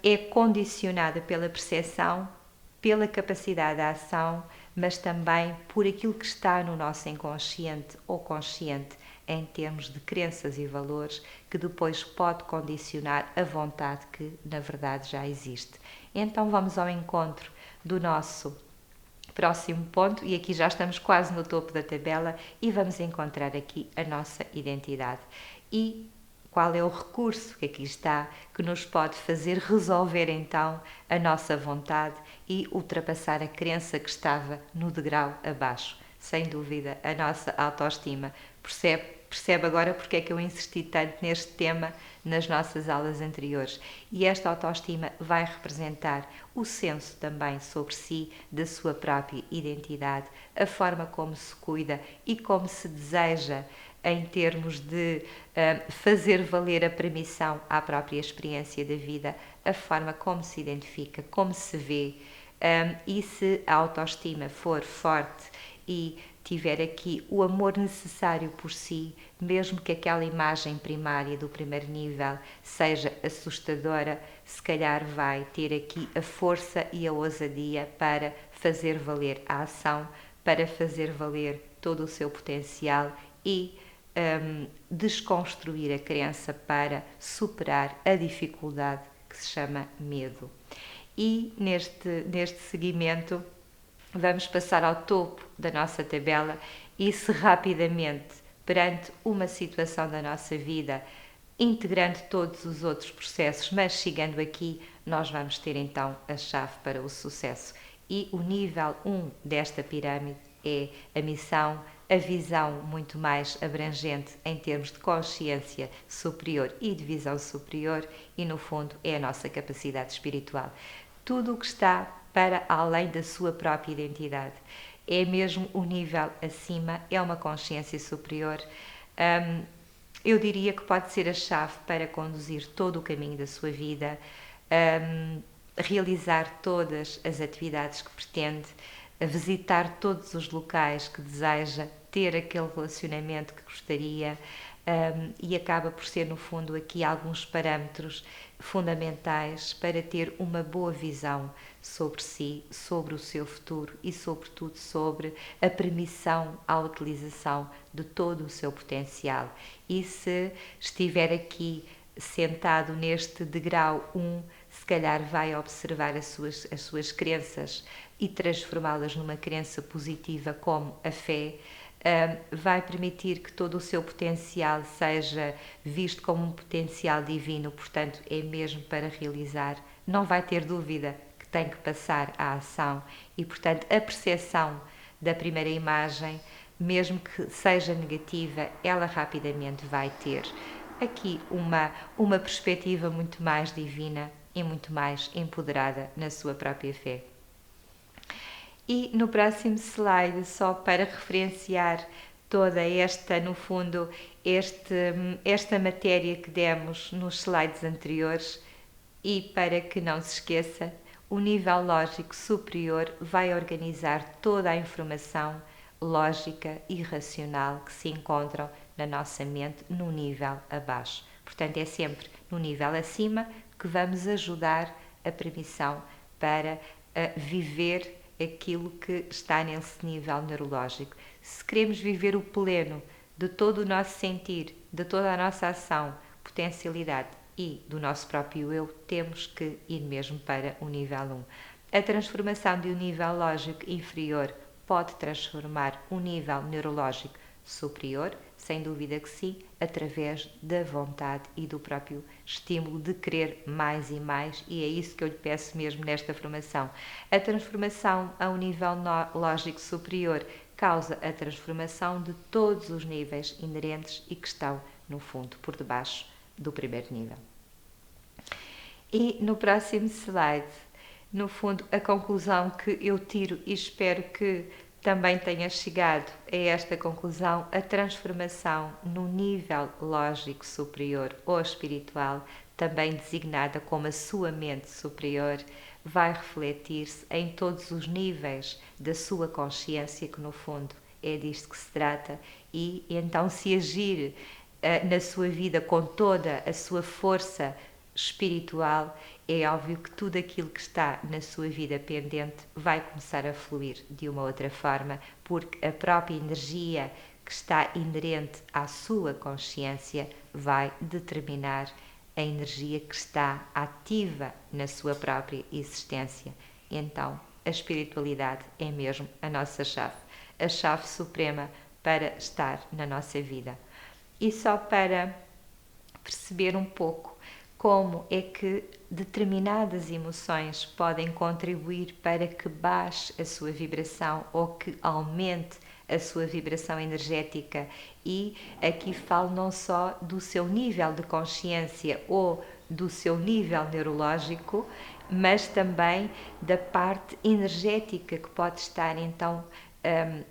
é condicionada pela percepção, pela capacidade de ação, mas também por aquilo que está no nosso inconsciente ou consciente em termos de crenças e valores, que depois pode condicionar a vontade que, na verdade, já existe. Então vamos ao encontro do nosso próximo ponto, e aqui já estamos quase no topo da tabela, e vamos encontrar aqui a nossa identidade. E qual é o recurso que aqui está, que nos pode fazer resolver então a nossa vontade e ultrapassar a crença que estava no degrau abaixo? Sem dúvida, a nossa autoestima. Percebe agora porque é que eu insisti tanto neste tema nas nossas aulas anteriores. E esta autoestima vai representar o senso também sobre si, da sua própria identidade, a forma como se cuida e como se deseja em termos de fazer valer a permissão à própria experiência da vida, a forma como se identifica, como se vê, e se a autoestima for forte e tiver aqui o amor necessário por si, mesmo que aquela imagem primária do primeiro nível seja assustadora, se calhar vai ter aqui a força e a ousadia para fazer valer a ação, para fazer valer todo o seu potencial e desconstruir a crença para superar a dificuldade que se chama medo. E neste seguimento vamos passar ao topo da nossa tabela e se rapidamente, perante uma situação da nossa vida, integrando todos os outros processos, mas chegando aqui, nós vamos ter então a chave para o sucesso. E o nível 1 desta pirâmide é a missão, a visão muito mais abrangente em termos de consciência superior e de visão superior, e no fundo é a nossa capacidade espiritual. Tudo o que está para além da sua própria identidade. É mesmo o nível acima, é uma consciência superior. Eu diria que pode ser a chave para conduzir todo o caminho da sua vida, realizar todas as atividades que pretende, visitar todos os locais que deseja, ter aquele relacionamento que gostaria, e acaba por ser, no fundo, aqui alguns parâmetros fundamentais para ter uma boa visão sobre si, sobre o seu futuro e, sobretudo, sobre a permissão à utilização de todo o seu potencial. E se estiver aqui sentado neste degrau 1, se calhar vai observar as suas crenças e transformá-las numa crença positiva, como a fé. Vai permitir que todo o seu potencial seja visto como um potencial divino, portanto é mesmo para realizar, não vai ter dúvida que tem que passar à ação e, portanto, a percepção da primeira imagem, mesmo que seja negativa, ela rapidamente vai ter aqui uma perspectiva muito mais divina e muito mais empoderada na sua própria fé. E no próximo slide, só para referenciar toda esta, no fundo, esta matéria que demos nos slides anteriores, e para que não se esqueça, o nível lógico superior vai organizar toda a informação lógica e racional que se encontram na nossa mente no nível abaixo. Portanto, é sempre no nível acima que vamos ajudar a permissão para viver aquilo que está nesse nível neurológico. Se queremos viver o pleno de todo o nosso sentir, de toda a nossa ação, potencialidade e do nosso próprio eu, temos que ir mesmo para o nível 1. A transformação de um nível lógico inferior pode transformar um nível neurológico superior, sem dúvida que sim, através da vontade e do próprio estímulo de querer mais e mais, e é isso que eu lhe peço mesmo nesta formação. A transformação a um nível lógico superior causa a transformação de todos os níveis inerentes e que estão, no fundo, por debaixo do primeiro nível. E no próximo slide, no fundo, a conclusão que eu tiro e espero que também tenha chegado a esta conclusão: a transformação no nível lógico superior ou espiritual, também designada como a sua mente superior, vai refletir-se em todos os níveis da sua consciência, que no fundo é disto que se trata, e então se agir na sua vida com toda a sua força espiritual, é óbvio que tudo aquilo que está na sua vida pendente vai começar a fluir de uma outra forma, porque a própria energia que está inerente à sua consciência vai determinar a energia que está ativa na sua própria existência. Então, a espiritualidade é mesmo a nossa chave, a chave suprema para estar na nossa vida. E só para perceber um pouco como é que determinadas emoções podem contribuir para que baixe a sua vibração ou que aumente a sua vibração energética. E aqui falo não só do seu nível de consciência ou do seu nível neurológico, mas também da parte energética que pode estar então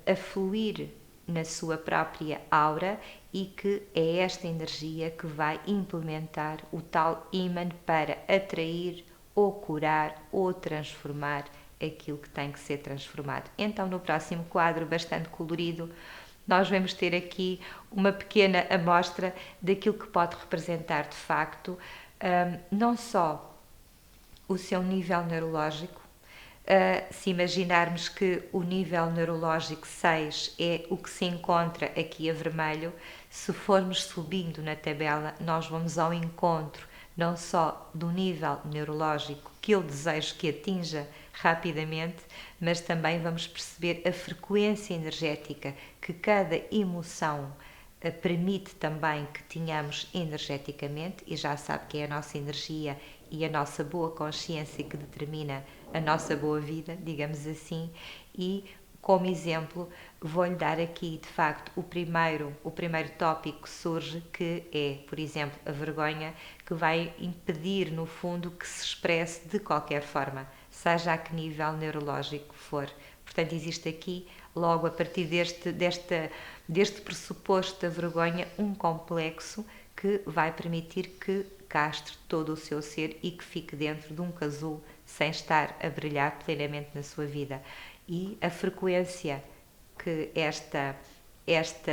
a fluir na sua própria aura, e que é esta energia que vai implementar o tal ímã para atrair ou curar ou transformar aquilo que tem que ser transformado. Então, no próximo quadro, bastante colorido, nós vamos ter aqui uma pequena amostra daquilo que pode representar de facto não só o seu nível neurológico. Se imaginarmos que o nível neurológico 6 é o que se encontra aqui a vermelho, se formos subindo na tabela, nós vamos ao encontro não só do nível neurológico que eu desejo que atinja rapidamente, mas também vamos perceber a frequência energética que cada emoção permite também que tenhamos energeticamente, e já sabe que é a nossa energia e a nossa boa consciência que determina a nossa boa vida, digamos assim. E como exemplo vou-lhe dar aqui de facto o primeiro tópico que surge, que é, por exemplo, a vergonha, que vai impedir no fundo que se expresse de qualquer forma, seja a que nível neurológico for. Portanto, existe aqui, logo a partir deste pressuposto da vergonha, um complexo que vai permitir que castre todo o seu ser e que fique dentro de um casulo sem estar a brilhar plenamente na sua vida. E a frequência que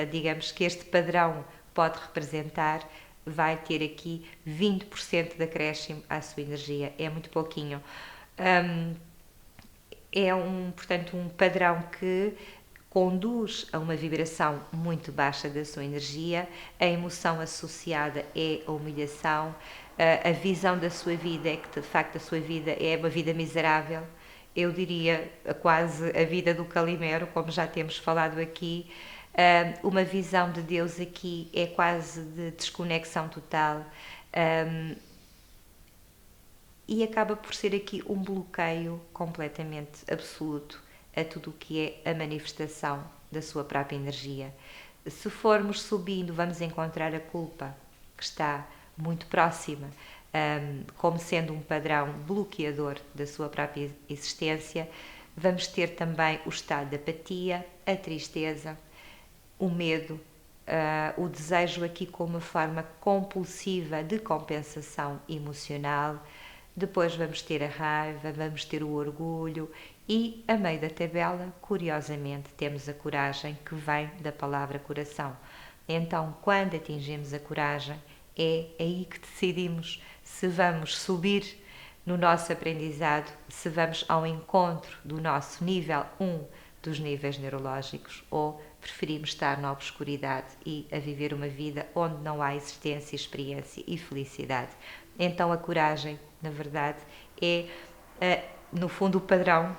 digamos que este padrão pode representar vai ter aqui 20% de acréscimo à sua energia. É muito pouquinho. Portanto, um padrão que conduz a uma vibração muito baixa da sua energia. A emoção associada é a humilhação. A visão da sua vida é que, de facto, a sua vida é uma vida miserável. Eu diria quase a vida do Calimero, como já temos falado aqui. Uma visão de Deus aqui é quase de desconexão total. E acaba por ser aqui um bloqueio completamente absoluto a tudo o que é a manifestação da sua própria energia. Se formos subindo, vamos encontrar a culpa, que está muito próxima, como sendo um padrão bloqueador da sua própria existência. Vamos ter também o estado de apatia, a tristeza, o medo, o desejo aqui como uma forma compulsiva de compensação emocional. Depois vamos ter a raiva, vamos ter o orgulho e, a meio da tabela, curiosamente, temos a coragem, que vem da palavra coração. Então, quando atingimos a coragem, é aí que decidimos se vamos subir no nosso aprendizado, se vamos ao encontro do nosso nível 1 dos níveis neurológicos, ou preferimos estar na obscuridade e a viver uma vida onde não há existência, experiência e felicidade. Então a coragem, na verdade, é no fundo, o padrão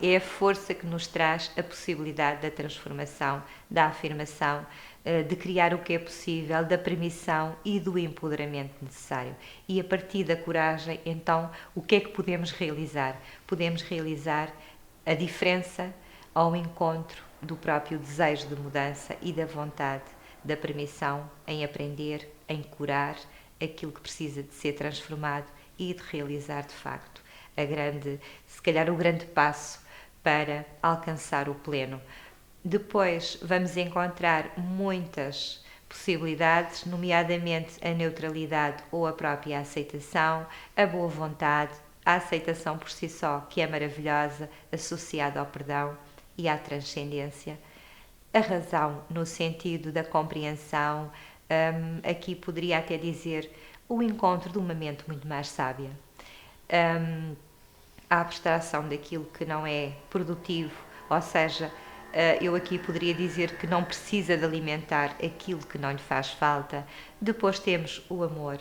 é a força que nos traz a possibilidade da transformação, da afirmação, de criar o que é possível, da permissão e do empoderamento necessário. E a partir da coragem, então, o que é que podemos realizar? Podemos realizar a diferença ao encontro do próprio desejo de mudança e da vontade, da permissão em aprender, em curar aquilo que precisa de ser transformado e de realizar de facto se calhar o grande passo para alcançar o pleno. Depois vamos encontrar muitas possibilidades, nomeadamente a neutralidade ou a própria aceitação, a boa vontade, a aceitação por si só, que é maravilhosa, associada ao perdão e à transcendência, a razão no sentido da compreensão, aqui poderia até dizer o encontro de uma mente muito mais sábia. A abstração daquilo que não é produtivo, ou seja, eu aqui poderia dizer que não precisa de alimentar aquilo que não lhe faz falta. Depois temos o amor.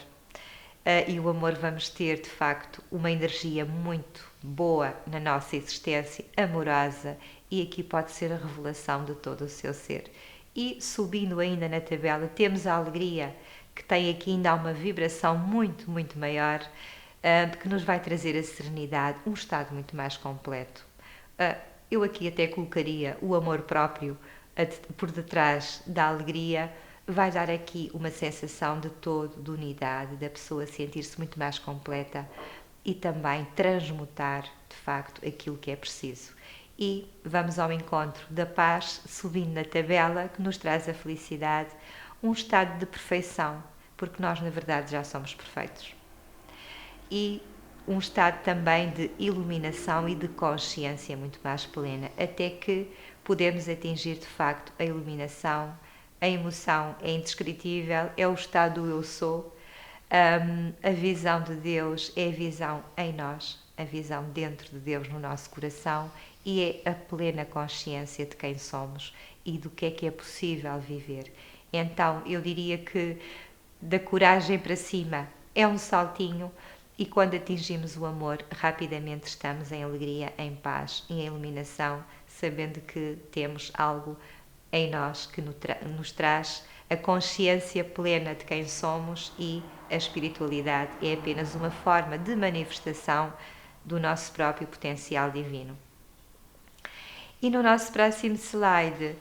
E o amor vamos ter, de facto, uma energia muito boa na nossa existência, amorosa, e aqui pode ser a revelação de todo o seu ser. E subindo ainda na tabela, temos a alegria, que tem aqui ainda uma vibração muito, muito maior, que nos vai trazer a serenidade, um estado muito mais completo. Eu aqui até colocaria o amor próprio por detrás da alegria, vai dar aqui uma sensação de todo, de unidade, da pessoa sentir-se muito mais completa e também transmutar, de facto, aquilo que é preciso. E vamos ao encontro da paz, subindo na tabela, que nos traz a felicidade, um estado de perfeição, porque nós, na verdade, já somos perfeitos. E um estado também de iluminação e de consciência muito mais plena, até que podemos atingir de facto a iluminação. A emoção é indescritível, é o estado do eu sou. A visão de Deus é a visão em nós, a visão dentro de Deus no nosso coração, e é a plena consciência de quem somos e do que é possível viver. Então eu diria que da coragem para cima é um saltinho. E quando atingimos o amor, rapidamente estamos em alegria, em paz e em iluminação, sabendo que temos algo em nós que nos traz a consciência plena de quem somos, e a espiritualidade é apenas uma forma de manifestação do nosso próprio potencial divino. E no nosso próximo slide,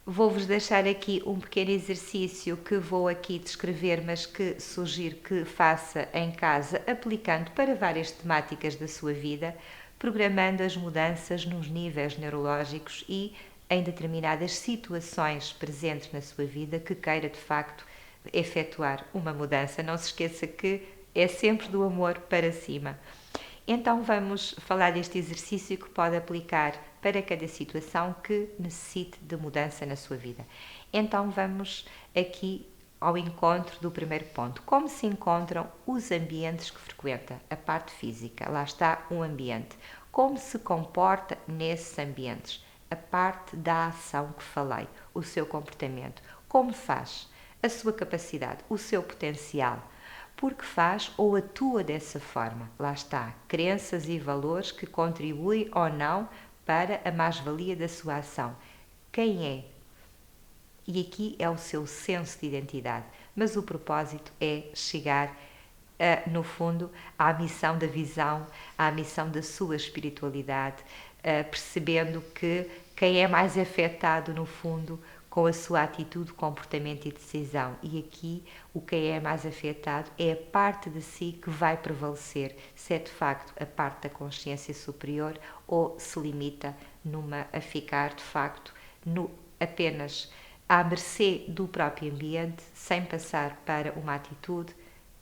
vou-vos deixar aqui um pequeno exercício que vou aqui descrever, mas que sugiro que faça em casa, aplicando para várias temáticas da sua vida, programando as mudanças nos níveis neurológicos e em determinadas situações presentes na sua vida que queira de facto efetuar uma mudança. Não se esqueça que é sempre do amor para cima. Então vamos falar deste exercício que pode aplicar para cada situação que necessite de mudança na sua vida. Então vamos aqui ao encontro do primeiro ponto. Como se encontram os ambientes que frequenta? A parte física, lá está um ambiente. Como se comporta nesses ambientes? A parte da ação que falei, o seu comportamento. Como faz? A sua capacidade, o seu potencial. Porque faz ou atua dessa forma. Lá está, crenças e valores que contribuem ou não para a mais-valia da sua ação. Quem é? E aqui é o seu senso de identidade. Mas o propósito é chegar, no fundo, à missão da visão, à missão da sua espiritualidade, percebendo que quem é mais afetado, no fundo, com a sua atitude, comportamento e decisão. E aqui o que é mais afetado é a parte de si que vai prevalecer, se é de facto a parte da consciência superior ou se limita a ficar de facto apenas à mercê do próprio ambiente, sem passar para uma atitude,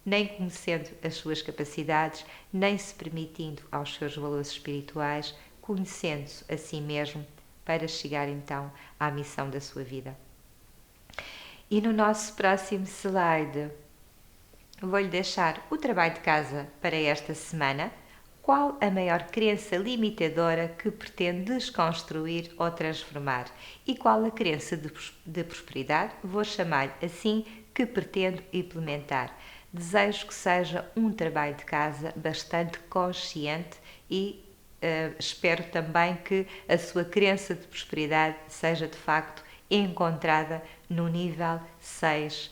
nem conhecendo as suas capacidades, nem se permitindo aos seus valores espirituais, conhecendo-se a si mesmo, para chegar então à missão da sua vida. E no nosso próximo slide, vou-lhe deixar o trabalho de casa para esta semana. Qual a maior crença limitadora que pretende desconstruir ou transformar? E qual a crença de prosperidade, vou chamar-lhe assim, que pretendo implementar? Desejo que seja um trabalho de casa bastante consciente e espero também que a sua crença de prosperidade seja de facto encontrada no nível 6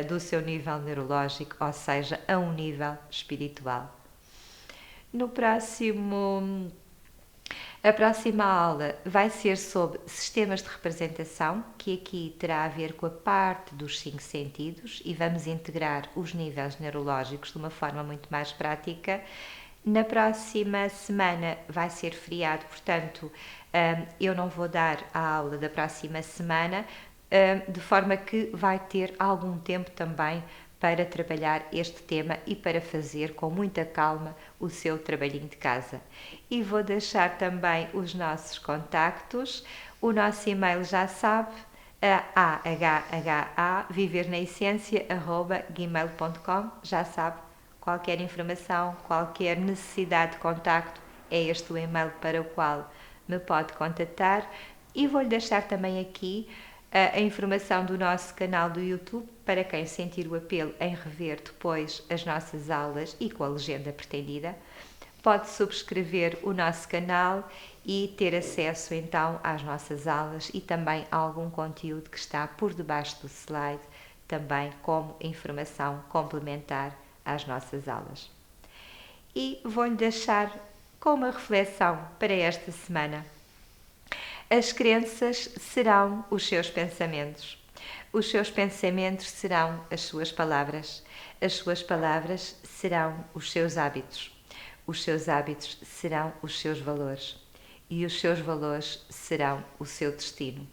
do seu nível neurológico, ou seja, a um nível espiritual. No próximo A próxima aula vai ser sobre sistemas de representação, que aqui terá a ver com a parte dos 5 sentidos e vamos integrar os níveis neurológicos de uma forma muito mais prática. Na próxima semana vai ser feriado, portanto, eu não vou dar a aula da próxima semana, de forma que vai ter algum tempo também para trabalhar este tema e para fazer com muita calma o seu trabalhinho de casa. E vou deixar também os nossos contactos. O nosso e-mail já sabe, ahha@vivernaessência@gmail.com. Já sabe, qualquer informação, qualquer necessidade de contacto, é este o e-mail para o qual me pode contactar. E vou-lhe deixar também aqui a informação do nosso canal do YouTube, para quem sentir o apelo em rever depois as nossas aulas e com a legenda pretendida. Pode subscrever o nosso canal e ter acesso então às nossas aulas e também a algum conteúdo que está por debaixo do slide, também como informação complementar às nossas aulas. E vou-lhe deixar com uma reflexão para esta semana. As crenças serão os seus pensamentos. Os seus pensamentos serão as suas palavras. As suas palavras serão os seus hábitos. Os seus hábitos serão os seus valores. E os seus valores serão o seu destino.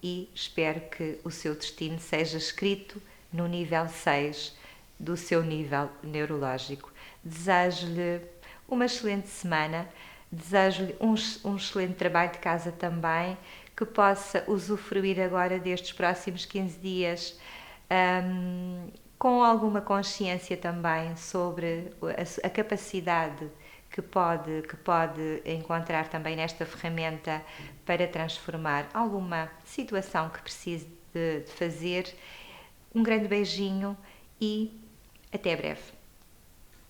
E espero que o seu destino seja escrito no nível 6 do seu nível neurológico. Desejo-lhe uma excelente semana. Desejo-lhe um excelente trabalho de casa também, que possa usufruir agora destes próximos 15 dias com alguma consciência também sobre a capacidade que pode encontrar também nesta ferramenta para transformar alguma situação que precise de fazer. Um grande beijinho e até breve.